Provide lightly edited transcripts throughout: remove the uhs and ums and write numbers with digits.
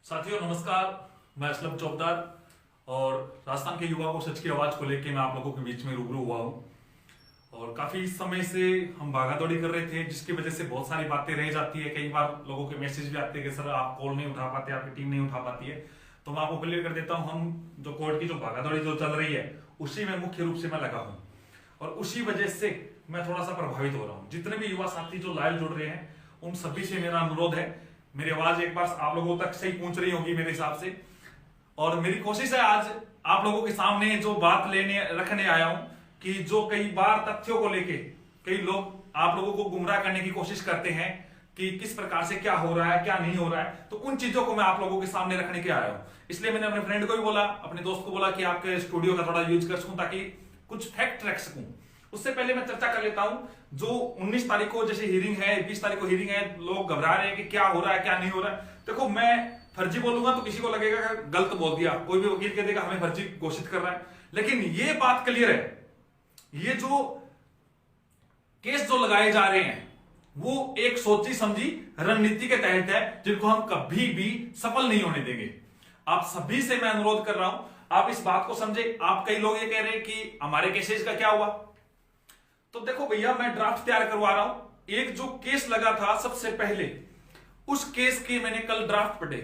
साथियों नमस्कार। मैं असलम चौबदार और राजस्थान के युवा को सच की आवाज को लेकर मैं आप लोगों के बीच में रूबरू हुआ हूं। और काफी समय से हम भागादौड़ी कर रहे थे, जिसकी वजह से बहुत सारी बातें रह जाती है। कई बार लोगों के मैसेज भी आते हैं कि सर आप कॉल नहीं उठा पाते, आपकी टीम नहीं उठा पाती है। तो मैं आपको क्लियर कर देता हूं, हम जो कोर्ट की जो भागादौड़ी जो चल रही है उसी में मुख्य रूप से मैं लगा हूं और उसी वजह से मैं थोड़ा सा प्रभावित हो रहा हूं। जितने भी युवा साथी जो लाइव जुड़ रहे हैं उन सभी से मेरा अनुरोध है, मेरी आवाज एक बार आप लोगों तक सही पहुंच रही होगी मेरे हिसाब से। और मेरी कोशिश है आज आप लोगों के सामने जो बात रखने आया हूं कि जो कई बार तथ्यों को लेके कई लोग आप लोगों को गुमराह करने की कोशिश करते हैं कि किस प्रकार से क्या हो रहा है क्या नहीं हो रहा है, तो उन चीजों को मैं आप लोगों के सामने रखने के आया हूं। इसलिए मैंने अपने फ्रेंड को भी बोला, अपने दोस्त को बोला कि आपके स्टूडियो का थोड़ा यूज कर सकूं ताकि कुछ फैक्ट रख सकूं। उससे पहले मैं चर्चा कर लेता हूं, जो 19 तारीख को जैसे हियरिंग है, 20 तारीख को हियरिंग है, लोग घबरा रहे हैं कि क्या हो रहा है क्या नहीं हो रहा है। देखो मैं फर्जी बोलूंगा तो किसी को लगेगा गलत बोल दिया, कोई भी वकील कह देगा हमें फर्जी घोषित कर रहा है, लेकिन ये बात क्लियर है, ये जो केस जो लगाए जा रहे हैं वो एक सोची समझी रणनीति के तहत है, जिनको हम कभी भी सफल नहीं होने देंगे। आप सभी से मैं अनुरोध कर रहा हूं, आप इस बात को समझे। आप कई लोग ये कह रहे हैं कि हमारे केसेस का क्या हुआ, तो देखो भैया मैं ड्राफ्ट तैयार करवा रहा हूं। एक जो केस लगा था सबसे पहले, उस केस के मैंने कल ड्राफ्ट पढ़े,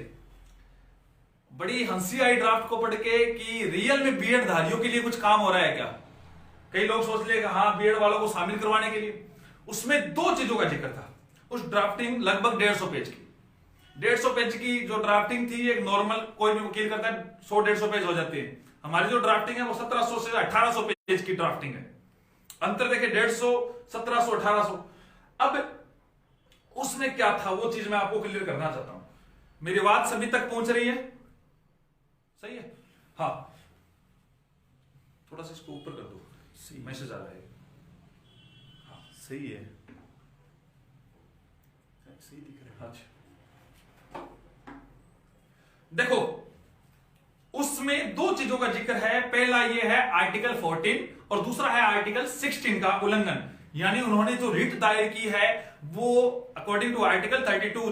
बड़ी हंसी आई ड्राफ्ट को पढ़ के कि रियल में बीएड धारियों के लिए कुछ काम हो रहा है क्या। कई लोग सोच लेगा हाँ बीएड वालों को शामिल करवाने के लिए। उसमें दो चीजों का जिक्र था। उस ड्राफ्टिंग लगभग 150 पेज की, 150 पेज की जो ड्राफ्टिंग थी, एक नॉर्मल कोई भी वकील करता है 100-150 पेज हो जाती है। हमारी जो ड्राफ्टिंग है वो 1700 से 1800 पेज की ड्राफ्टिंग है। अंतर देखे 150, 1700, 1800। अब उसमें क्या था वो चीज मैं आपको क्लियर करना चाहता हूं। मेरी बात सभी तक पहुंच रही है? सही है? हाँ, थोड़ा सा इसको ऊपर कर दो, मैसेज आ रहा है। हाँ सही है, सही दिख रहा है। अच्छा देखो, उसमें दो चीजों का जिक्र है। पहला ये है आर्टिकल 14 और दूसरा है आर्टिकल 16 का उल्लंघन। यानी उन्होंने जो रिट दायर की है वो अकॉर्डिंग टू आर्टिकल 32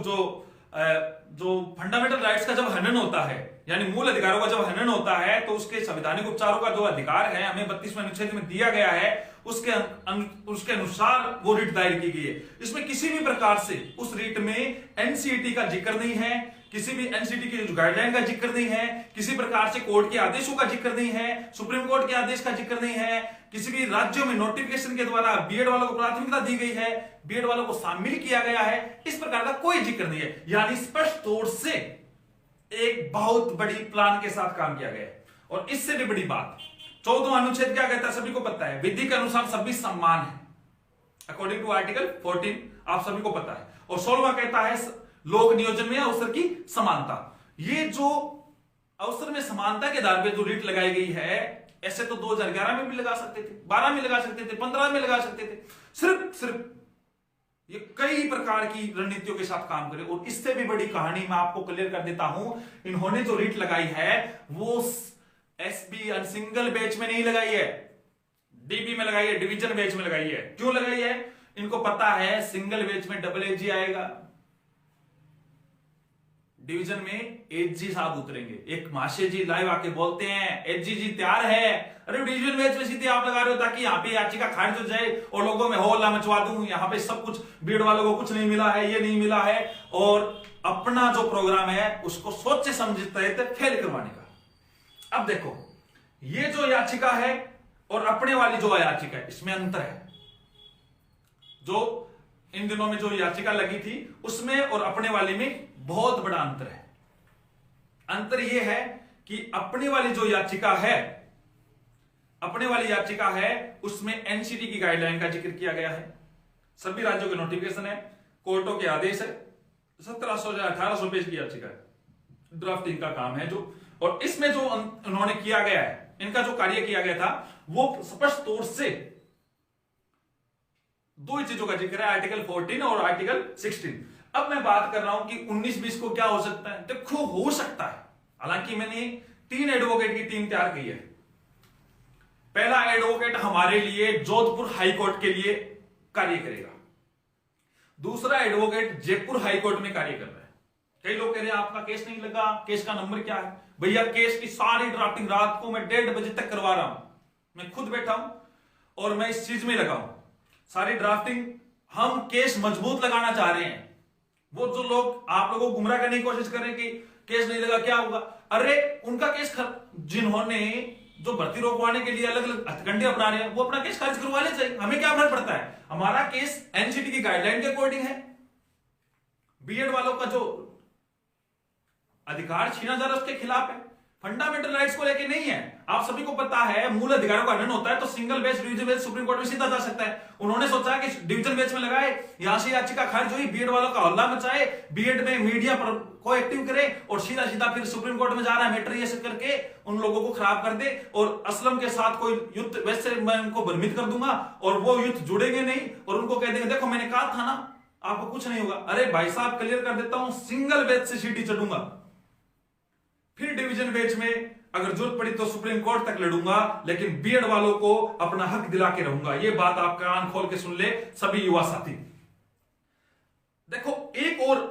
जो फंडामेंटल राइट्स का जब हनन होता है, यानी मूल अधिकारों का जब हनन होता है, तो उसके संवैधानिक उपचारों का जो अधिकार है हमें 32वें अनुच्छेद में दिया गया है, उसके अनुसार वो रिट दायर की गई है। इसमें किसी भी प्रकार से उस रिट में एनसीईटी का जिक्र नहीं है, किसी भी एनसीटी की गाइडलाइन का जिक्र नहीं है, किसी प्रकार से कोर्ट के आदेशों का जिक्र नहीं है, सुप्रीम कोर्ट के आदेश का जिक्र नहीं है, किसी भी राज्यों में नोटिफिकेशन के द्वारा बीएड वालों को प्राथमिकता दी गई है, बीएड वालों को शामिल किया गया है, इस प्रकार का कोई जिक्र नहीं है। यानी स्पष्ट तौर से एक बहुत बड़ी प्लान के साथ काम किया गया है। और इससे भी बड़ी बात, 14वां अनुच्छेद क्या कहता है सभी को पता है, विधि के अनुसार सभी समान है, अकॉर्डिंग टू आर्टिकल 14 आप सभी को पता है। और 16वां कहता है लोक नियोजन में अवसर की समानता। ये जो अवसर में समानता के आधार पर जो रीट लगाई गई है, ऐसे तो 2011 में भी लगा सकते थे, 12 में लगा सकते थे, 15 में लगा सकते थे। सिर्फ ये कई प्रकार की रणनीतियों के साथ काम करे। और इससे भी बड़ी कहानी मैं आपको क्लियर कर देता हूं, इन्होंने जो रीट लगाई है वो एसबी सिंगल बेंच में नहीं लगाई है, डीबी में लगाई है, डिवीजन बेंच में लगाई है। क्यों लगाई है? इनको पता है सिंगल बेंच में डबल एजी आएगा, डिवीजन में एजी साहब उतरेंगे। एक माशे जी लाइव आके बोलते हैं एजी जी तैयार है, अरे डिवीजन बेंच में सीधे आप लगा रहे हो ताकि यहाँ पे याचिका खारिज हो जाए और लोगों में हौला मचवा दूं, यहाँ पे सब कुछ बीएड वालों को कुछ नहीं मिला है, ये नहीं मिला है, और अपना जो प्रोग्राम है उसको सोचे समझते थे फेल करवाने का। अब देखो ये जो याचिका है और अपने वाली जो याचिका है, इसमें अंतर है। जो इन दिनों में जो याचिका लगी थी उसमें और अपने वाली में बहुत बड़ा अंतर है। अंतर यह है कि अपने वाली जो याचिका है, अपने वाली याचिका है उसमें एनसीटी की गाइडलाइन का जिक्र किया गया है, सभी राज्यों के नोटिफिकेशन है, कोर्टों के आदेश है, 1700 या 1800 पेज की याचिका है, ड्राफ्टिंग का काम है जो। और इसमें जो उन्होंने किया गया है, इनका जो कार्य किया गया था वो स्पष्ट तौर से दो ही चीजों का जिक्र है, आर्टिकल 14 और आर्टिकल 16। अब मैं बात कर रहा हूं कि 19-20 को क्या हो सकता है। देखो हो सकता है, हालांकि मैंने 3 एडवोकेट की टीम तैयार की है। पहला एडवोकेट हमारे लिए जोधपुर हाईकोर्ट के लिए कार्य करेगा, दूसरा एडवोकेट जयपुर हाईकोर्ट में कार्य कर रहा है, कई लोग कह रहे हैं आपका केस नहीं लगा, केस का नंबर क्या है? भैया केस की सारी ड्राफ्टिंग रात को मैं 1:30 बजे तक करवा रहा हूं, मैं खुद बैठा हूं और मैं इस चीज में लगा हूं। सारी ड्राफ्टिंग, हम केस मजबूत लगाना चाह रहे हैं। वो जो लोग आप लोगों को गुमराह करने की कोशिश कर रहे हैं कि केस नहीं लगा क्या होगा, अरे उनका केस जिन्होंने जो भर्ती रोकवाने के लिए अलग अलग हथकंडे अपना रहे हैं वो अपना केस खारिज करवा ले चाहिए, हमें क्या फर्क पड़ता है? हमारा केस एनसीटी की गाइडलाइन के अकॉर्डिंग है। बीएड वालों का जो अधिकार छीना जा रहा है उसके खिलाफ है, फंडामेंटल राइट्स को लेके नहीं है। आप सभी को पता है मूल अधिकारों का हनन होता है तो single bench, division bench supreme court में सीधा जा सकता है। उन्होंने सोचा कि डिवीजन बेंच में लगाए, यहां से याचिका खारिज हुई, बीएड वालों का हल्ला मचाए, बीएड में मीडिया पर को एक्टिव करे और सीधा सीधा फिर सुप्रीम कोर्ट में जा रहा है मैटर ये सब करके उन लोगों को खराब कर दे और असलम के साथ कोई युद्ध, वैसे मैं उनको भ्रमित कर दूंगा और वो युद्ध जुड़ेंगे नहीं और उनको कह देंगे देखो मैंने कहा था ना आपको कुछ नहीं होगा। अरे भाई साहब क्लियर कर देता हूं, सिंगल बेंच से सीटी चढ़ूंगा, फिर डिवीजन बेंच में अगर जरूरत पड़ी तो सुप्रीम कोर्ट तक लड़ूंगा, लेकिन बीएड वालों को अपना हक दिला के रहूंगा। ये बात आप कान खोल के सुन ले सभी युवा साथी। देखो एक और,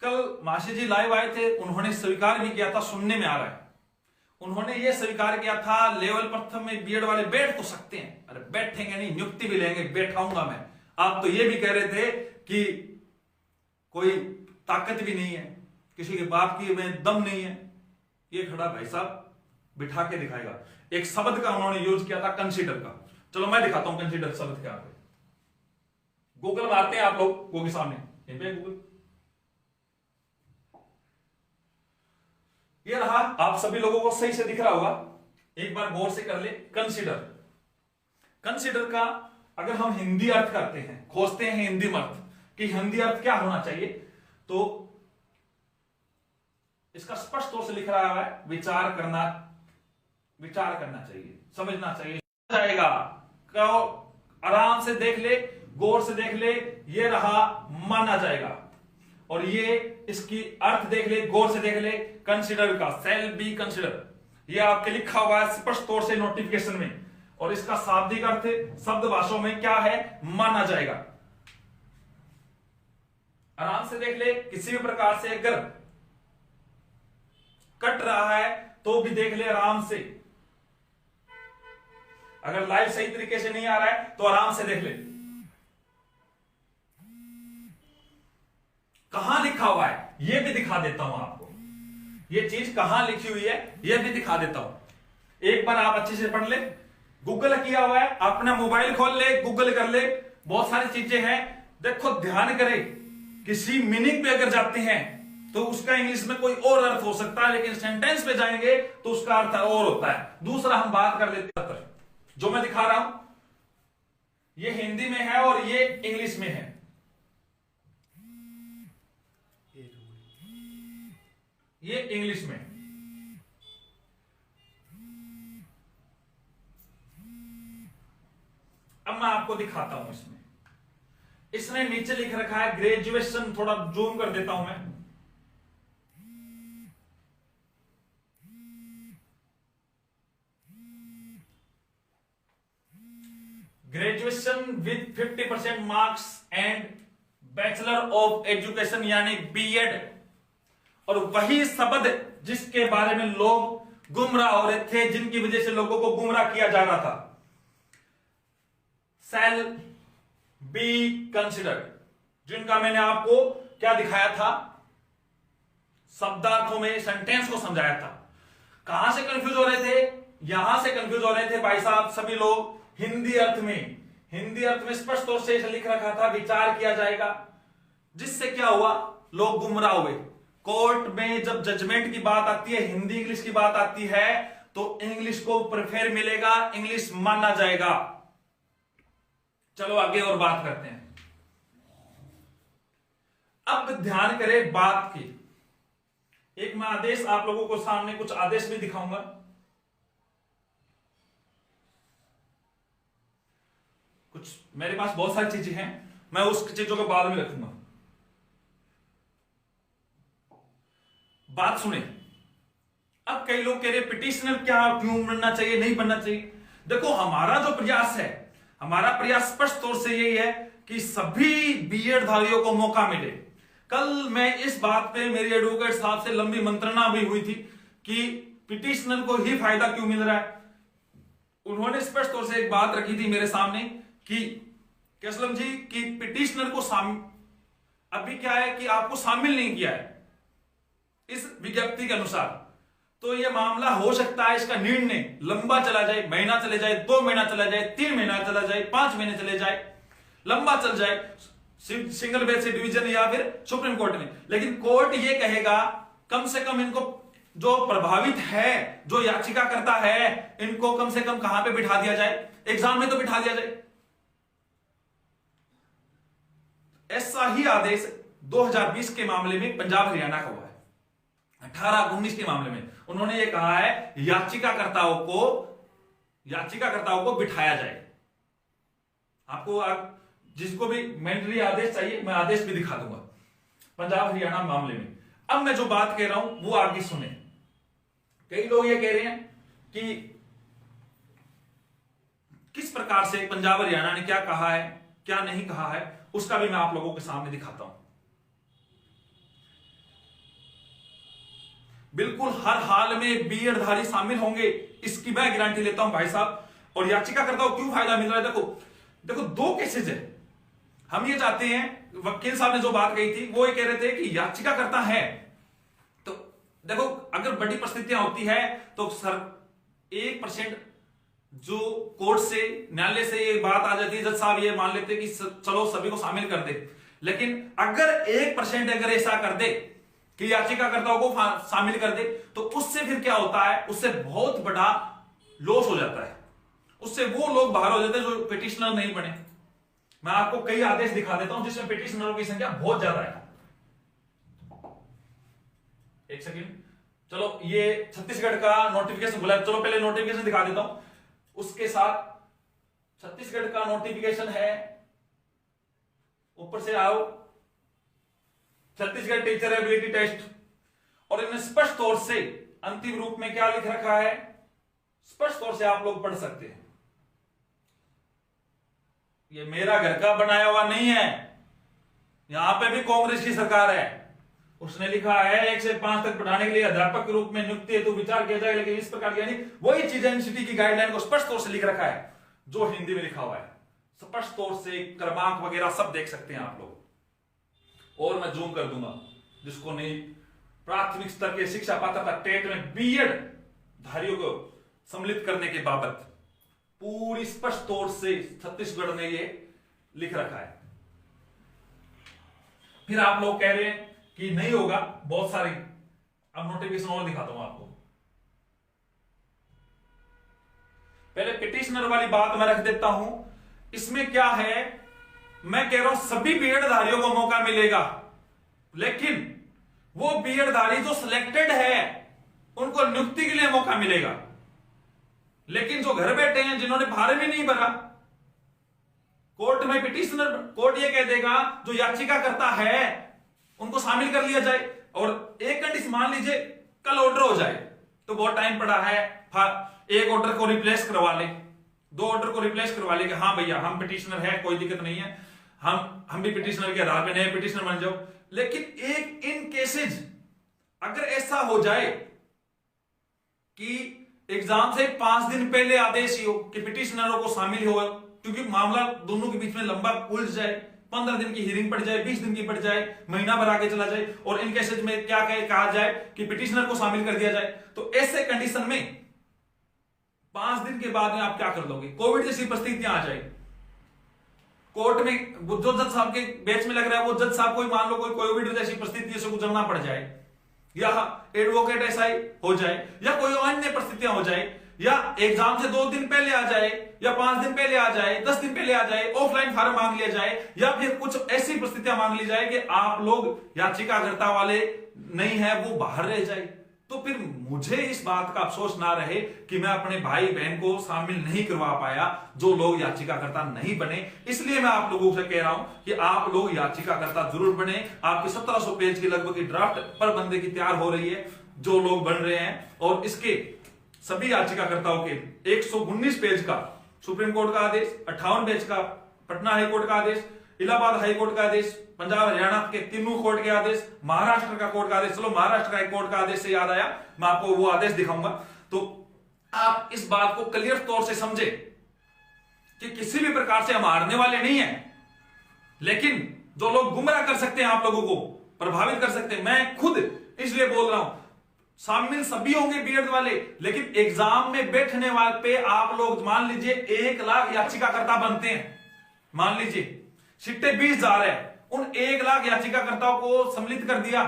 कल माशी जी लाइव आए थे, उन्होंने स्वीकार भी किया था, सुनने में आ रहा है, उन्होंने ये स्वीकार किया था लेवल प्रथम में बीएड वाले बैठ तो सकते हैं, अरे बैठेंगे नहीं, नियुक्ति भी लेंगे, बैठाऊंगा मैं। आप तो ये भी कह रहे थे कि कोई ताकत भी नहीं है, किसी के बाप की में दम नहीं है, ये खड़ा भाई साहब बिठा के दिखाएगा। एक शब्द का उन्होंने यूज किया था कंसीडर का, चलो मैं दिखाता हूं कंसीडर शब्द क्या है। गूगल मारते हैं आप लोग के सामने, यहीं पे गूगल, ये रहा, आप सभी लोगों को सही से दिख रहा होगा, एक बार गौर से कर ले। कंसीडर, कंसीडर का अगर हम हिंदी अर्थ करते हैं, खोजते हैं हिंदी में अर्थ कि हिंदी अर्थ क्या होना चाहिए, तो इसका स्पष्ट तौर से लिख रहा है विचार करना, विचार करना चाहिए, समझना चाहिए, जाएगा कहो, आराम से देख ले, गौर से देख ले, ये रहा माना जाएगा। और ये इसकी अर्थ देख ले, गौर से देख ले, कंसीडर का शैल बी कंसीडर, ये आपके लिखा हुआ है स्पष्ट तौर से नोटिफिकेशन में, और इसका शाब्दिक अर्थ शब्द भाषाओं में क्या है, माना जाएगा। आराम से देख ले, किसी भी प्रकार से अगर कट रहा है तो भी देख ले आराम से, अगर लाइव सही तरीके से नहीं आ रहा है तो आराम से देख ले। कहां लिखा हुआ है यह भी दिखा देता हूं आपको, यह चीज कहां लिखी हुई है यह भी दिखा देता हूं। एक बार आप अच्छे से पढ़ ले, गूगल किया हुआ है, अपना मोबाइल खोल ले, गूगल कर ले, बहुत सारी चीजें हैं। देखो ध्यान करें, किसी मीनिंग पे अगर जाते हैं तो उसका इंग्लिश में कोई और अर्थ हो सकता है, लेकिन सेंटेंस पे जाएंगे तो उसका अर्थ और होता है। दूसरा हम बात कर लेते हैं, जो मैं दिखा रहा हूं ये हिंदी में है और ये इंग्लिश में है। ये इंग्लिश में, अब मैं आपको दिखाता हूं। इसने नीचे लिख रखा है ग्रेजुएशन, थोड़ा जूम कर देता हूं मैं, graduation with 50% marks and bachelor of education यानी बीएड। और वही शब्द जिसके बारे में लोग गुमराह हो रहे थे, जिनकी वजह से लोगों को गुमराह किया जा रहा था, शैल बी कंसिडर्ड, जिनका मैंने आपको क्या दिखाया था, शब्दार्थों में सेंटेंस को समझाया था। कहां से कंफ्यूज हो रहे थे, यहां से कंफ्यूज हो रहे थे भाई साहब सभी लोग। हिंदी अर्थ में, हिंदी अर्थ में स्पष्ट तौर से लिख रखा था विचार किया जाएगा, जिससे क्या हुआ, लोग गुमराह हुए। कोर्ट में जब जजमेंट की बात आती है, हिंदी इंग्लिश की बात आती है, तो इंग्लिश को प्रेफर मिलेगा, इंग्लिश माना जाएगा। चलो आगे और बात करते हैं। अब ध्यान करें बात की, एक मैं आदेश आप लोगों को सामने कुछ आदेश भी दिखाऊंगा। कुछ मेरे पास बहुत सारी चीजें हैं, मैं उस चीजों को बाद में रखूंगा। बात सुने, अब कई लोग कह रहे पिटिशनर क्या क्यों बनना चाहिए, नहीं बनना चाहिए। देखो हमारा जो प्रयास है, हमारा प्रयास स्पष्ट तौर से यही है कि सभी बीएड धारियों को मौका मिले। कल मैं इस बात पे मेरी एडवोकेट साहब से लंबी मंत्रणा भी हुई थी कि पिटिशनर को ही फायदा क्यों मिल रहा है। उन्होंने स्पष्ट तौर से एक बात रखी थी मेरे सामने कि असलम जी कि पिटिशनर को अभी क्या है कि आपको शामिल नहीं किया है इस विज्ञप्ति के अनुसार, तो यह मामला हो सकता है इसका निर्णय लंबा चला जाए, महीना चले जाए, 2 महीना चला जाए, 3 महीना चला जाए, 5 महीने चले जाए, लंबा चल जाए सिंगल बेंच से डिवीजन या फिर सुप्रीम कोर्ट में। लेकिन कोर्ट ये कहेगा कम से कम इनको जो प्रभावित है, जो याचिका करता है, इनको कम से कम कहां पे बिठा दिया जाए, एग्जाम में तो बिठा दिया जाए। ऐसा ही आदेश 2020 के मामले में पंजाब हरियाणा का हुआ है। 18-19 के मामले में उन्होंने ये कहा है याचिकाकर्ताओं को बिठाया जाए। आपको जिसको भी मैंडेटरी आदेश चाहिए मैं आदेश भी दिखा दूंगा पंजाब हरियाणा मामले में। अब मैं जो बात कह रहा हूं वो आगे सुने। कई लोग ये कह रहे हैं कि किस प्रकार से पंजाब हरियाणा ने क्या कहा है क्या नहीं कहा है, उसका भी मैं आप लोगों के सामने दिखाता हूं। बिल्कुल हर हाल में बीएड धारी शामिल होंगे, इसकी मैं गारंटी लेता हूं भाई साहब। और याचिकाकर्ता को क्यों फायदा मिल रहा है, देखो 2 केसेज है। हम ये चाहते हैं, वकील साहब ने जो बात कही थी वो ये कह रहे थे कि याचिकाकर्ता है तो देखो अगर बड़ी परिस्थितियां होती है तो सर 1% जो कोर्ट से न्यायालय से ये बात आ जाती है, जज साहब ये मान लेते कि चलो सभी को शामिल कर दे। लेकिन अगर 1% अगर ऐसा कर दे कि याचिकाकर्ताओं को शामिल कर दे तो उससे फिर क्या होता है, उससे बहुत बड़ा लॉस हो जाता है। उससे वो लोग बाहर हो जाते हैं जो पिटिशनर नहीं बने। मैं आपको कई आदेश दिखा देता हूं जिसमें पिटिशनरों की संख्या बहुत ज्यादा है। एक सेकंड, चलो ये छत्तीसगढ़ का नोटिफिकेशन बोला, चलो पहले नोटिफिकेशन दिखा देता हूं। उसके साथ छत्तीसगढ़ का नोटिफिकेशन है, ऊपर से आओ, छत्तीसगढ़ टीचर एबिलिटी टेस्ट। और इनमें स्पष्ट तौर से अंतिम रूप में क्या लिख रखा है, स्पष्ट तौर से आप लोग पढ़ सकते हैं। ये मेरा घर का बनाया हुआ नहीं है, यहां पे भी कांग्रेस की सरकार है। उसने लिखा है 1 से 5 तक पढ़ाने के लिए अध्यापक के रूप में नियुक्ति हेतु विचार किया जाए, लेकिन इस प्रकार यानी वही चीज एनसीटी की गाइडलाइन को स्पष्ट तौर से लिख रखा है जो हिंदी में लिखा हुआ है। स्पष्ट तौर से क्रमांक वगैरह सब देख सकते हैं आप लोग। और मैं जूम कर दूंगा जिसको नहीं, प्राथमिक स्तर के शिक्षा पात्रता टेट में बीएड धारियों को सम्मिलित करने के बाबत पूरी स्पष्ट तौर से छत्तीसगढ़ ने ये लिख रखा है। फिर आप लोग कह रहे हैं कि नहीं होगा, बहुत सारी अब नोटिफिकेशन और दिखाता हूं आपको। पहले पिटिशनर वाली बात मैं रख देता हूं। इसमें क्या है, मैं कह रहा हूं सभी बीएड धारियों को मौका मिलेगा, लेकिन वो बीएड धारी जो सिलेक्टेड है उनको नियुक्ति के लिए मौका मिलेगा। लेकिन जो घर बैठे हैं जिन्होंने फार्म ही नहीं भरा, कोर्ट में पिटिशनर, कोर्ट ये कह देगा जो याचिका करता है उनको शामिल कर लिया जाए। और एक कंडीशन मान लीजिए कल ऑर्डर हो जाए तो बहुत टाइम पड़ा है, एक ऑर्डर को रिप्लेस करवा ले, 2 ऑर्डर को रिप्लेस करवा ले कि हाँ भैया हम पिटिशनर है, कोई दिक्कत नहीं है, हम भी पिटिशनर के आधार पे नए पिटिशनर बन जाओ। लेकिन एक इन केसेज अगर ऐसा हो जाए कि एग्जाम से 5 दिन पहले आदेश ही हो कि पिटिशनरों को शामिल हो, क्योंकि मामला दोनों के बीच में लंबा उलझ जाए, 15 दिन की हियरिंग पड़ जाए, 20 दिन की पड़ जाए, महीना भर आगे चला जाए, और इन केसेज में क्या कहा जाए कि पिटिशनर को शामिल कर दिया जाए, तो ऐसे कंडीशन में 5 दिन के बाद में आप क्या कर लोगे? कोविड जैसी परिस्थितियां आ जाए, कोर्ट में जो जज साहब के बेंच में लग रहा है वो जज साहब को मान लो कोई कोविड जैसी परिस्थिति से गुजरना पड़ जाए, या एडवोकेट ऐसा ही हो जाए, या कोई अन्य परिस्थितियां हो जाए, या एग्जाम से 2 दिन पहले आ जाए, या 5 दिन पहले आ जाए, 10 दिन पहले आ जाए, ऑफलाइन फार्म मांग लिया जाए, या फिर कुछ ऐसी परिस्थितियां मांग ली जाए कि आप लोग याचिकाकर्ता वाले नहीं है वो बाहर रह जाए, तो फिर मुझे इस बात का अफसोस ना रहे कि मैं अपने भाई बहन को शामिल नहीं करवा पाया जो लोग याचिकाकर्ता नहीं बने। इसलिए मैं आप लोगों से कह रहा हूं कि आप लोग याचिकाकर्ता जरूर बने। आपकी 1700 पेज की लगभग की ड्राफ्ट पर बंदे की तैयार हो रही है, जो लोग बन रहे हैं, और इसके सभी याचिकाकर्ताओं के 119 पेज का सुप्रीम कोर्ट का आदेश, 58 पेज का पटना हाई कोर्ट का आदेश, इलाहाबाद हाई कोर्ट का आदेश, पंजाब हरियाणा के तीनों कोर्ट के आदेश, महाराष्ट्र का कोर्ट का आदेश, चलो महाराष्ट्र का कोर्ट का आदेश से याद आया, मैं आपको वो आदेश दिखाऊंगा। तो आप इस बात को क्लियर तौर से समझे कि किसी भी प्रकार से हम हारने वाले नहीं हैं, लेकिन जो लोग गुमराह कर सकते हैं, आप लोगों को प्रभावित कर सकते हैं, मैं खुद इसलिए बोल रहा हूं, शामिल सभी होंगे बीएड वाले, लेकिन एग्जाम में बैठने वाले पे आप लोग मान लीजिए 1 लाख याचिकाकर्ता बनते हैं, मान लीजिए सीटें 20,000 है, उन 1 लाख याचिकाकर्ताओं को सम्मिलित कर दिया,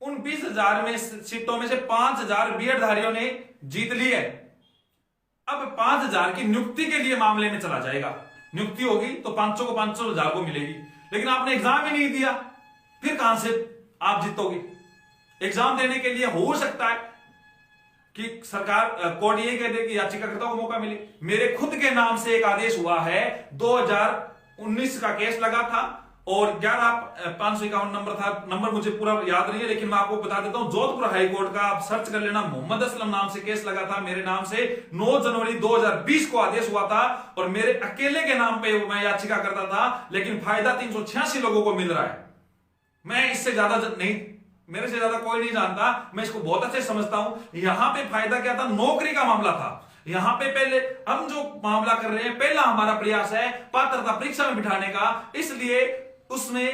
उन 20,000 में सीटों में से 5,000 बीएड धारियों ने जीत ली है। अब 5,000 की नियुक्ति के लिए मामले में चला जाएगा, नियुक्ति होगी तो 500 को 500,000 को मिलेगी, लेकिन आपने एग्जाम ही नहीं दिया, फिर कहां से आप जीतोगे? एग्जाम देने के लिए हो सकता है कि सरकार कोर्ट ये कह दे कि याचिकाकर्ता को मौका मिले। मेरे खुद के नाम से एक आदेश हुआ है, 2019 का केस लगा था और 11,551 नंबर था, नंबर मुझे पूरा याद नहीं है, लेकिन मैं आपको बता देता हूं, जोधपुर हाई कोर्ट का आप सर्च कर लेना, मोहम्मद असलम नाम से केस लगा था मेरे नाम से, 9 जनवरी 2020 को आदेश हुआ था और मेरे अकेले के नाम पे मैं याचिका करता था, लेकिन फायदा 386 लोगों को मिल रहा है। मैं इससे ज्यादा नहीं, मेरे से ज्यादा कोई नहीं जानता, मैं इसको बहुत अच्छे समझता हूं। यहां पे फायदा क्या था? नौकरी का मामला था। यहां पे पहले हम जो मामला कर रहे हैं, पहला हमारा प्रयास है पात्रता परीक्षा में बिठाने का, इसलिए उसमें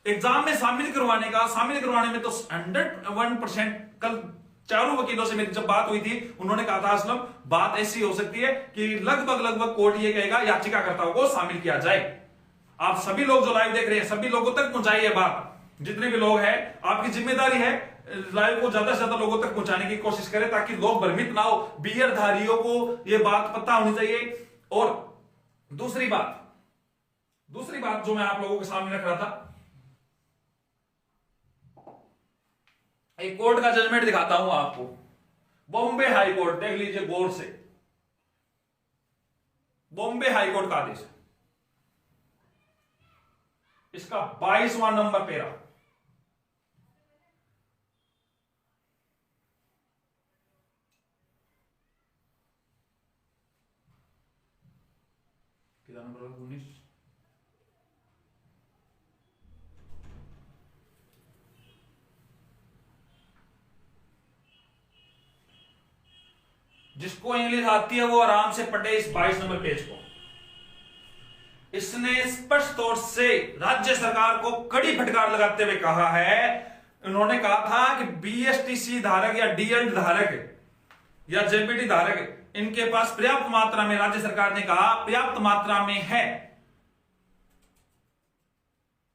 एग्जाम में शामिल करवाने का, शामिल करवाने में तो 101%। कल चारों वकीलों से मेरी जब बात हुई थी, उन्होंने कहा था असलम बात ऐसी हो सकती है कि लगभग कोर्ट ये कहेगा याचिकाकर्ताओं को शामिल किया जाए। आप सभी लोग जो लाइव देख रहे हैं, सभी लोगों तक पहुंचाइए बात, जितने भी लोग हैं, आपकी जिम्मेदारी है लाइव को ज्यादा से ज्यादा लोगों तक पहुंचाने की कोशिश करें, ताकि लोग भ्रमित ना हो, बीएड धारियों को यह बात पता होनी चाहिए। और दूसरी बात जो मैं आप लोगों के सामने रख रहा था, एक कोर्ट का जजमेंट दिखाता हूं आपको, बॉम्बे हाई कोर्ट, देख लीजिए गौर से, बॉम्बे हाई कोर्ट का आदेश, इसका 22वां नंबर पेरा, कितना नंबर? 19। जिसको इंग्लिश आती है वो आराम से पढ़े इस 22 नंबर पेज को। इसने स्पष्ट तौर से राज्य सरकार को कड़ी फटकार लगाते हुए कहा है, उन्होंने कहा था कि बीएसटीसी धारक या डीएड धारक या जेपीटी धारक, इनके पास पर्याप्त मात्रा में, राज्य सरकार ने कहा पर्याप्त मात्रा में है,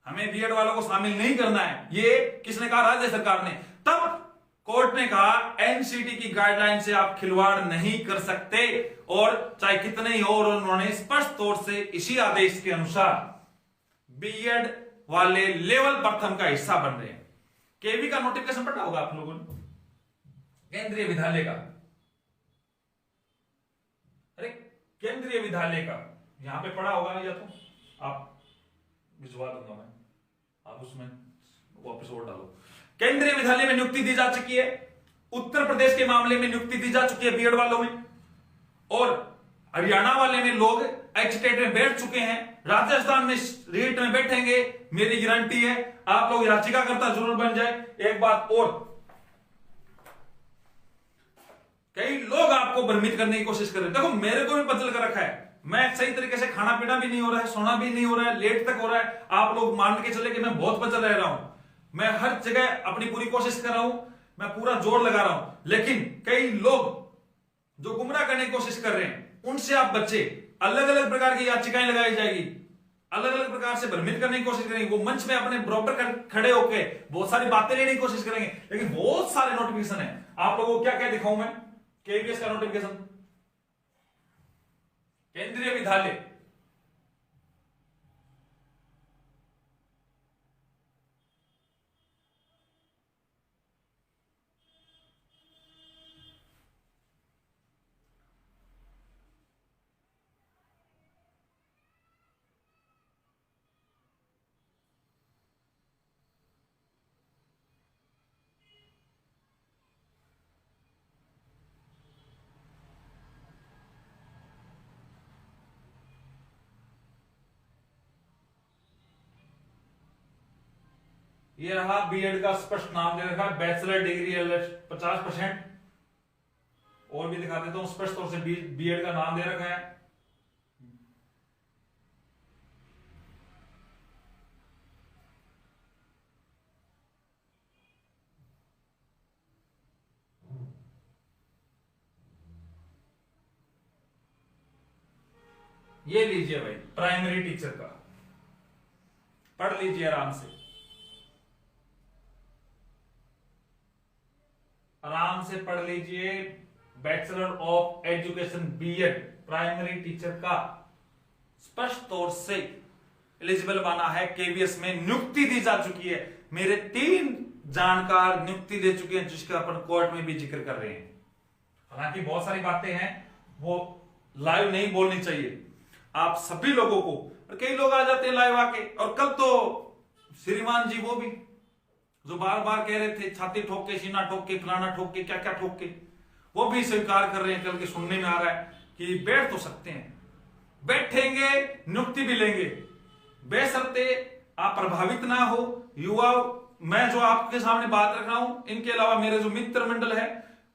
हमें बीएड वालों को शामिल नहीं करना है। ये किसने कहा? राज्य सरकार ने। तब कोर्ट ने कहा एनसीटी की गाइडलाइन से आप खिलवाड़ नहीं कर सकते, और चाहे कितने ही हो, और उन्होंने स्पष्ट तौर से इसी आदेश के अनुसार बीएड वाले लेवल प्रथम का हिस्सा बन रहे हैं। केवी का नोटिफिकेशन पढ़ा होगा आप लोगों ने, केंद्रीय विद्यालय का, अरे केंद्रीय विद्यालय का यहां पे पढ़ा होगा, या तो आप भिजवा दूंगा मैं, आप उसमें वापस और डालो। केंद्रीय विद्यालय में नियुक्ति दी जा चुकी है, उत्तर प्रदेश के मामले में नियुक्ति दी जा चुकी है बीएड वालों में, और हरियाणा वाले में लोग एचटेट में बैठ चुके हैं, राजस्थान में रीट में बैठेंगे, मेरी गारंटी है। आप लोग याचिकाकर्ता जरूर बन जाए। एक बात और, कई लोग आपको भ्रमित करने की कोशिश कर रहे हैं, देखो मेरे को भी बदल कर रखा है, मैं सही तरीके से खाना पीना भी नहीं हो रहा है, सोना भी नहीं हो रहा है, लेट तक हो रहा है, आप लोग मान के चले कि मैं बहुत बदल रह रहा हूं, मैं हर जगह अपनी पूरी कोशिश कर रहा हूं, मैं पूरा जोर लगा रहा हूं, लेकिन कई लोग जो गुमराह करने की कोशिश कर रहे हैं, उनसे आप बचे। अलग अलग प्रकार की याचिकाएं लगाई जाएगी, अलग अलग प्रकार से भ्रमित करने की कोशिश करेंगे, वो मंच में अपने बराबर खड़े होकर बहुत सारी बातें लेने की कोशिश करेंगे, लेकिन बहुत सारे नोटिफिकेशन है। आप लोगों को क्या क्या दिखाऊं मैं? केवीएस का नोटिफिकेशन, केंद्रीय विद्यालय, ये रहा बीएड का स्पष्ट नाम दे रखा है, बैचलर डिग्री 50%। और भी दिखा देता हूं, स्पष्ट तौर से बीएड का नाम दे रखा है। ये लीजिए भाई, प्राइमरी टीचर का, पढ़ लीजिए आराम से, आराम से पढ़ लीजिए। Bachelor of education B Ed primary teacher का स्पष्ट तौर से एलिजिबल बना है। केवीएस में नियुक्ति दी जा चुकी है, मेरे 3 जानकार नियुक्ति दे चुके हैं, जिसका अपन कोर्ट में भी जिक्र कर रहे हैं। हालांकि बहुत सारी बातें हैं वो लाइव नहीं बोलनी चाहिए आप सभी लोगों को, और कई लोग आ जाते हैं लाइव आके। और कल तो श्रीमान जी वो भी जो बार बार कह रहे थे छाती ठोक के, सीना ठोक के, फलाना ठोक के, क्या क्या ठोक के, वो भी स्वीकार कर रहे हैं। कल के सुनने में आ रहा है कि बैठ तो सकते हैं, बैठेंगे, नियुक्ति भी लेंगे, बेशर्ते आप प्रभावित ना हो। युवा, मैं जो आपके सामने बात रख रहा हूं, इनके अलावा मेरे जो मित्र मंडल है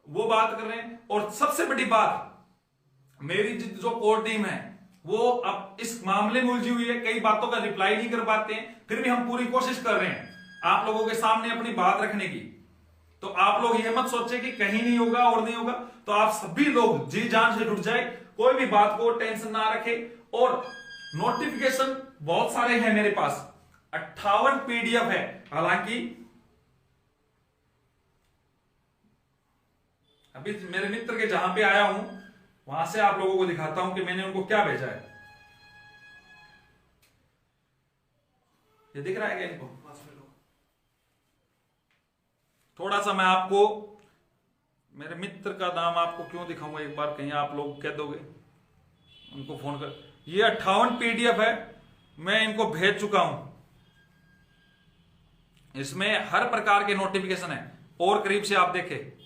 वो बात कर रहे हैं। और सबसे बड़ी बात, मेरी जो कोर टीम है वो अब इस मामले में उलझी हुई है, कई बातों का रिप्लाई नहीं कर पाते हैं, फिर भी हम पूरी कोशिश कर रहे हैं आप लोगों के सामने अपनी बात रखने की। तो आप लोग ये मत सोचे कि कहीं नहीं होगा और नहीं होगा। तो आप सभी लोग जी जान से जुट जाए, कोई भी बात को टेंशन ना रखे। और नोटिफिकेशन बहुत सारे हैं मेरे पास, 58 पीडीएफ है। हालांकि अभी मेरे मित्र के जहां पे आया हूं वहां से आप लोगों को दिखाता हूं कि मैंने उनको क्या भेजा है। ये दिख रहा है क्या इनको? थोड़ा सा मैं आपको मेरे मित्र का नाम आपको क्यों दिखाऊंगा, एक बार कहीं आप लोग कह दोगे उनको फोन कर। ये 58 पीडीएफ है, मैं इनको भेज चुका हूं। इसमें हर प्रकार के नोटिफिकेशन है। और करीब से आप देखें,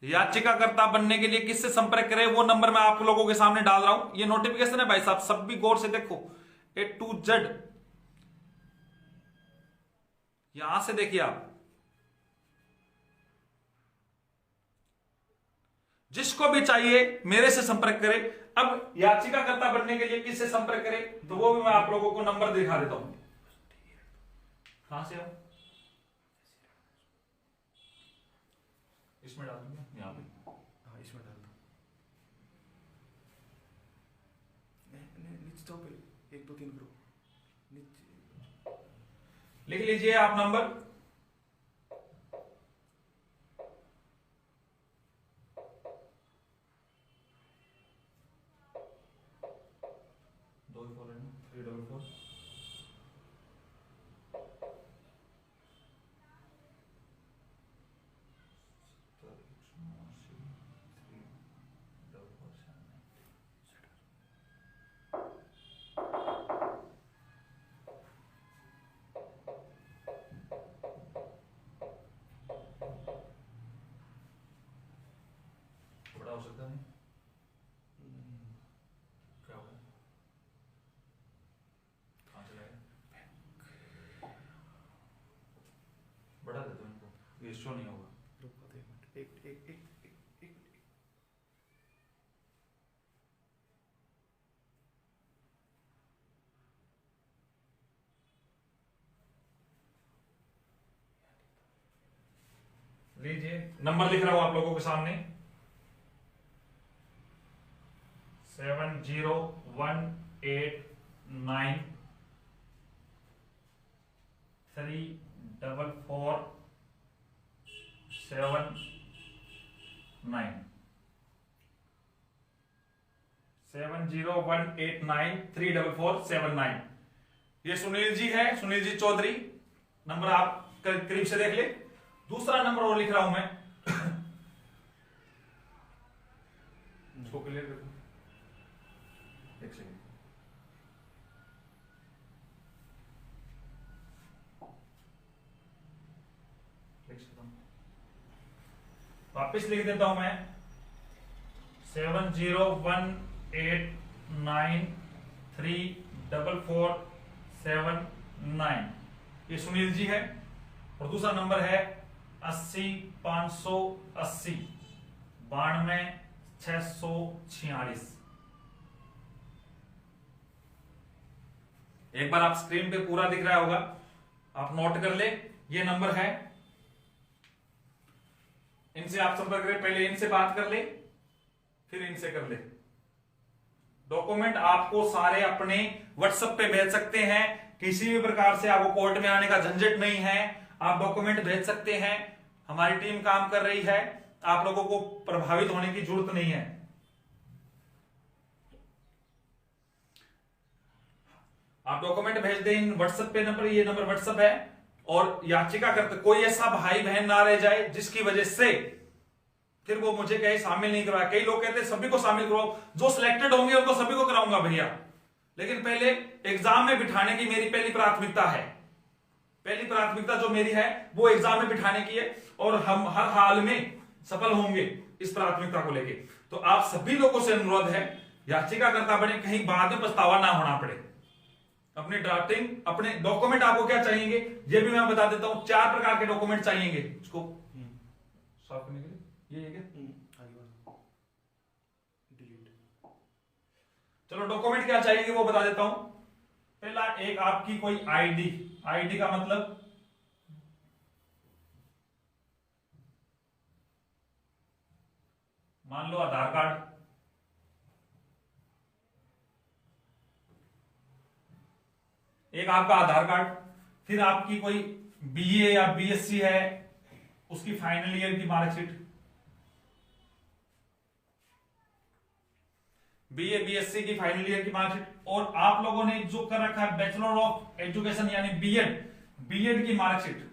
याचिकाकर्ता बनने के लिए किससे संपर्क करें, वो नंबर मैं आप लोगों के सामने डाल रहा हूं। ये नोटिफिकेशन है भाई साहब, सब भी गौर से देखो, A to Z। यहां से देखिए आप, जिसको भी चाहिए मेरे से संपर्क करें। अब याचिकाकर्ता बनने के लिए किससे संपर्क करें, तो वो भी मैं आप लोगों को नंबर दिखा देता हूं। कहां से आप इसमें डाल दूंगा, यहाँ पे, हाँ इसमें डाल दो। नीचे जाओ पहले, 1 2 3 करो, नीचे लिख लीजिए आप नंबर। बड़ा हो सकता है, क्या होगा, कहां चला गया, बढ़ा देता हूं इनको, ये शो नहीं होगा। रुको 1 मिनट, एक एक एक लीजिए नंबर लिख रहा हूं आप लोगों के सामने, 7018934479 7018934479। ये सुनील जी है, सुनील जी चौधरी। नंबर आप करीब से देख ले। दूसरा नंबर और लिख रहा हूं मैं, इसको क्लियर कर दो, एक सेकंड। वापिस लिख देता हूं मैं, 7018934479। 4479, ये सुनील जी है। और दूसरा नंबर है 80 580 92 646। एक बार आप स्क्रीन पे पूरा दिख रहा होगा, आप नोट कर ले, ये नंबर है। इनसे आप संपर्क करें, पहले इनसे बात कर ले, फिर इनसे कर ले। डॉक्यूमेंट आपको सारे अपने व्हाट्सएप पे भेज सकते हैं, किसी भी प्रकार से आपको कोर्ट में आने का झंझट नहीं है। आप डॉक्यूमेंट भेज सकते हैं, हमारी टीम काम कर रही है, आप लोगों को प्रभावित होने की जरूरत नहीं है। आप डॉक्यूमेंट भेज दें व्हाट्सएप पे नंबर, ये नंबर व्हाट्सएप है। और याचिका करते कोई ऐसा भाई बहन ना रह जाए जिसकी वजह से फिर वो मुझे कहे शामिल नहीं करवाया। कई लोग कहते हैं सभी को शामिल करवाओ, जो सिलेक्टेड होंगे उनको सभी को कराऊंगा भैया, लेकिन पहले एग्जाम में बिठाने की मेरी पहली प्राथमिकता है। पहली प्राथमिकता जो मेरी है वो एग्जाम में बिठाने की है, और हम हर हाल में सफल होंगे इस प्राथमिकता को लेके। तो आप सभी लोगों से अनुरोध है, याचिकाकर्ता बने, कहीं बाद में पछतावा ना होना पड़े। अपने ड्राफ्टिंग, अपने डॉक्यूमेंट आपको क्या चाहिए ये भी मैं बता देता हूं। 4 प्रकार के डॉक्यूमेंट चाहिए इसको साफ करने के लिए। ये है क्या? चलो डॉक्यूमेंट क्या चाहिए वो बता देता हूं। पहला, एक आपकी कोई आईडी, आईडी का मतलब मान लो आधार कार्ड, एक आपका आधार कार्ड, फिर आपकी कोई बीए या बीएससी है उसकी फाइनल ईयर की मार्कशीट, बीए बीएससी की फाइनल ईयर की मार्कशीट, और आप लोगों ने जो कर रखा है बैचलर ऑफ एजुकेशन यानी बीएड, बीएड की मार्कशीट।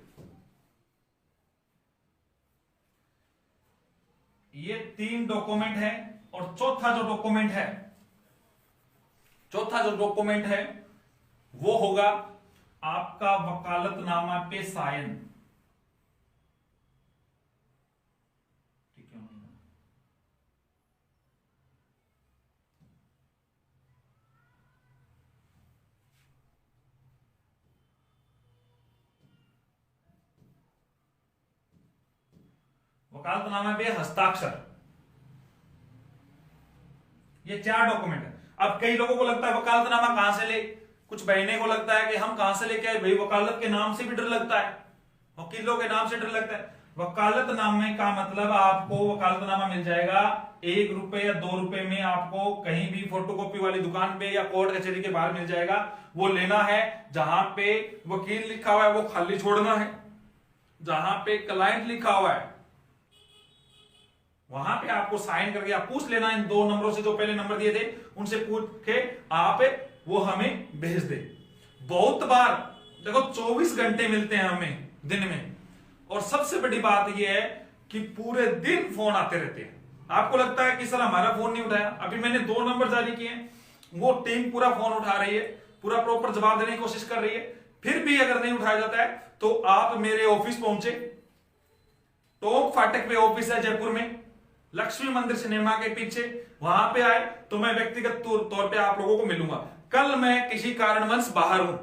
ये 3 डॉक्यूमेंट है। और चौथा जो डॉक्यूमेंट है वो होगा आपका वकालतनामा पे साइन। ठीक है, वकालतनामा पे हस्ताक्षर, ये 4 डॉक्यूमेंट है। अब कई लोगों को लगता है वकालतनामा कहां से ले, कुछ बहने को लगता है कि हम कहां से लेके आए, भाई वकालत के नाम से भी डर लगता है, वकीलों के नाम से डर लगता है। वकालतनामे का मतलब आपको वकालतनामा मिल जाएगा 1 रुपए या 2 रुपए में, आपको कहीं भी फोटोकॉपी वाली दुकान पे या कोर्ट कचहरी के बाहर मिल जाएगा। वो लेना है, जहां पे वकील लिखा हुआ है वो खाली छोड़ना है, जहां पे क्लाइंट लिखा हुआ है वहां पे आपको साइन करके आप पूछ लेना, इन 2 नंबरों से जो पहले नंबर दिए थे उनसे पूछ के आप वो हमें भेज दे। बहुत बार देखो 24 घंटे मिलते हैं हमें दिन में, और सबसे बड़ी बात यह है कि पूरे दिन फोन आते रहते हैं। आपको लगता है कि सर हमारा फोन नहीं उठाया, अभी मैंने 2 नंबर जारी किए, वो टीम पूरा फोन उठा रही है, पूरा प्रॉपर जवाब देने की कोशिश कर रही है। फिर भी अगर नहीं उठाया जाता है तो आप मेरे ऑफिस पहुंचे, टोंक फाटक पे ऑफिस है जयपुर में, लक्ष्मी मंदिर सिनेमा के पीछे, वहां पे आए तो मैं व्यक्तिगत तौर पे आप लोगों को मिलूंगा। कल मैं किसी कारणवश बाहर हूं,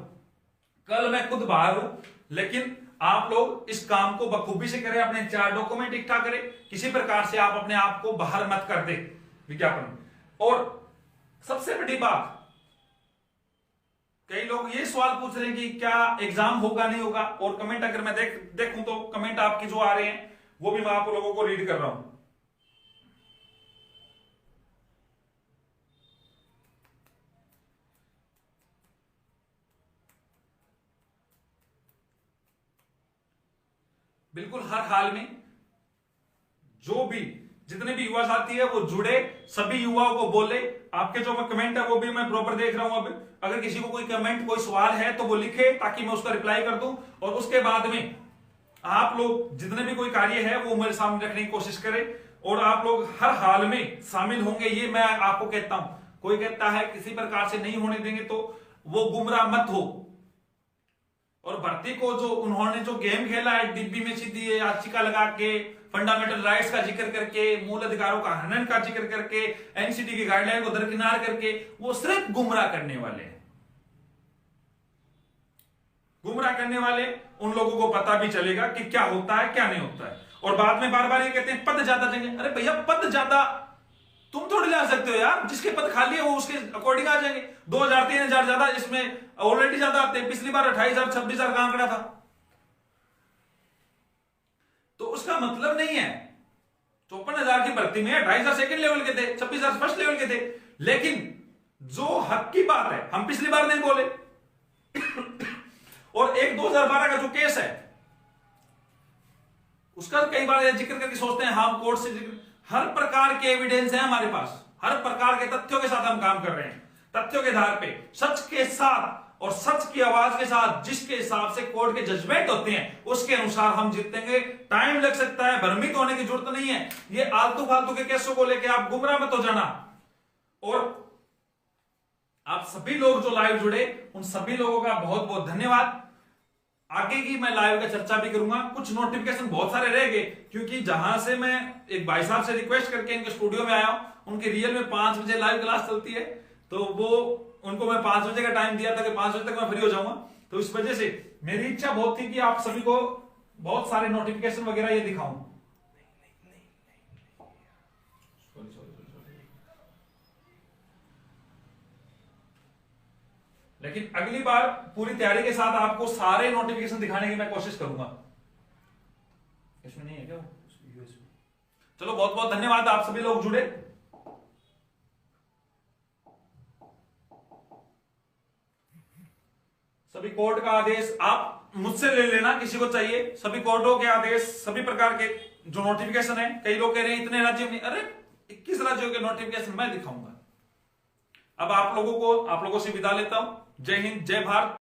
कल मैं खुद बाहर हूं, लेकिन आप लोग इस काम को बखूबी से करें, अपने 4 डॉक्यूमेंट इकट्ठा करें, किसी प्रकार से आप अपने आप को बाहर मत कर दे विज्ञापन। और सबसे बड़ी बात, कई लोग ये सवाल पूछ रहे हैं कि क्या एग्जाम होगा नहीं होगा, और कमेंट अगर मैं देखूं तो कमेंट आपके जो आ रहे हैं वो भी मैं आप लोगों को रीड कर रहा हूं। बिल्कुल हर हाल में जो भी जितने भी युवा साथी है वो जुड़े, सभी युवाओं को बोले। आपके जो कमेंट है वो भी मैं प्रॉपर देख रहा हूं। अब अगर किसी को कोई कमेंट, कोई सवाल है तो वो लिखे ताकि मैं उसका रिप्लाई कर दूं, और उसके बाद में आप लोग जितने भी कोई कार्य है वो मेरे सामने रखने की कोशिश करें, और आप लोग हर हाल में शामिल होंगे ये मैं आपको कहता हूं। कोई कहता है किसी प्रकार से नहीं होने देंगे तो वो गुमराह मत हो। और भर्ती को जो उन्होंने जो गेम खेला है, डिब्बी में सीधी याचिका लगा के, फंडामेंटल राइट्स का जिक्र करके, मूल अधिकारों का हनन का जिक्र करके, एनसीटी की गाइडलाइन को दरकिनार करके, वो सिर्फ गुमराह करने वाले हैं। गुमराह करने वाले उन लोगों को पता भी चलेगा कि क्या होता है क्या नहीं होता है। और बाद में बार बार ये कहते हैं पद ज्यादा चाहिए। अरे भैया पद ज्यादा तुम थोड़ी ला सकते हो यार, जिसके पद खाली है वो उसके अकॉर्डिंग आ जाएंगे। 2000 3000 ज्यादा इसमें ऑलरेडी ज्यादा आते हैं। पिछली बार 28,000 26,000 का आंकड़ा था, तो उसका मतलब नहीं है 54,000 की भर्ती में 28,000 सेकंड लेवल के थे, 26,000 फर्स्ट लेवल के थे। लेकिन जो हक की बात है हम पिछली बार नहीं बोले। और एक 2012 का जो केस है उसका कई बार जिक्र करके सोचते हैं हम कोर्ट से जिक्र, हर प्रकार के एविडेंस है हमारे पास, हर प्रकार के तथ्यों के साथ हम काम कर रहे हैं। तथ्यों के आधार पे सच के साथ और सच की आवाज के साथ जिसके हिसाब से कोर्ट के जजमेंट होते हैं उसके अनुसार हम जीतेंगे। टाइम लग सकता है, भ्रमित होने की जरूरत नहीं है। ये आलतू फालतू के केसों को लेकर आप गुमराह मत हो जाना। और आप सभी लोग जो लाइव जुड़े उन सभी लोगों का बहुत बहुत धन्यवाद। आगे की मैं लाइव का चर्चा भी करूंगा। कुछ नोटिफिकेशन बहुत सारे रह गए क्योंकि जहां से मैं एक भाई साहब से रिक्वेस्ट करके इनके स्टूडियो में आया हूं, उनके रियल में 5 बजे लाइव क्लास चलती है, तो वो उनको मैं 5 बजे का टाइम दिया था कि 5 बजे तक मैं फ्री हो जाऊंगा। तो इस वजह से मेरी इच्छा बहुत थी कि आप सभी को बहुत सारे नोटिफिकेशन वगैरह ये दिखाऊं। लेकिन अगली बार पूरी तैयारी के साथ आपको सारे नोटिफिकेशन दिखाने की मैं कोशिश करूंगा। इसमें नहीं है क्या वो? चलो बहुत बहुत धन्यवाद, आप सभी लोग जुड़े। सभी कोर्ट का आदेश आप मुझसे ले लेना, किसी को चाहिए सभी कोर्टों के आदेश, सभी प्रकार के जो नोटिफिकेशन है। कई लोग कह रहे हैं इतने राज्यों में, अरे 21 राज्यों के नोटिफिकेशन मैं दिखाऊंगा। अब आप लोगों से विदा लेता हूं। जय हिंद, जय भारत।